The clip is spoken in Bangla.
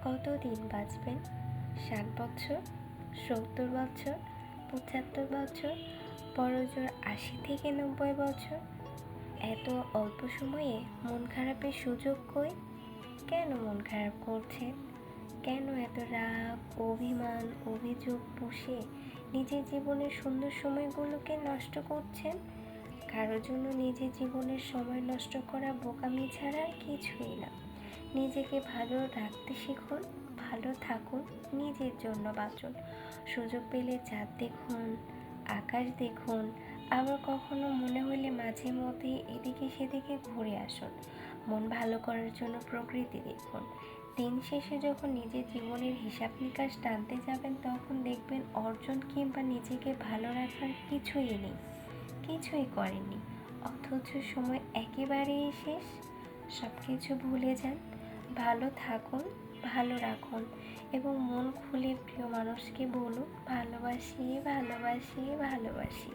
কতদিন বাঁচবেন? 60 বছর, 70 বছর, 75 বছর, বড়জোর 80 থেকে 90 বছর? এত অল্প সময়ে মন খারাপের সুযোগ কই? কেন মন খারাপ করছেন? কেন এত রাগ, অভিমান, অভিযোগ পুষে নিজের জীবনের সুন্দর সময়গুলোকে নষ্ট করছেন? কারোর জন্য নিজের জীবনের সময় নষ্ট করা বোকামি ছাড়া আর কিছুই না। নিজেকে ভালো রাখতে শিখুন, ভালো থাকুন, নিজের জন্য বাঁচুন। সুযোগ পেলে চাঁদ দেখুন, আকাশ দেখুন, আবার কখনো মনে হলে মাঝে মধ্যে এদিকে সেদিকে ঘুরে আসুন। মন ভালো করার জন্য প্রকৃতি দেখুন। দিন শেষে যখন নিজের জীবনের হিসাব নিকাশ টানতে যাবেন, তখন দেখবেন অর্জন কিংবা নিজেকে ভালো রাখার কিছুই নেই, কিছুই করেননি, অথচ সময় একেবারেই শেষ। সব কিছু ভুলে যান, ভালো থাকুন, ভালো রাখুন এবং মন খুলে প্রিয় মানুষকে বলুন, ভালোবাসি, ভালোবাসি, ভালোবাসি।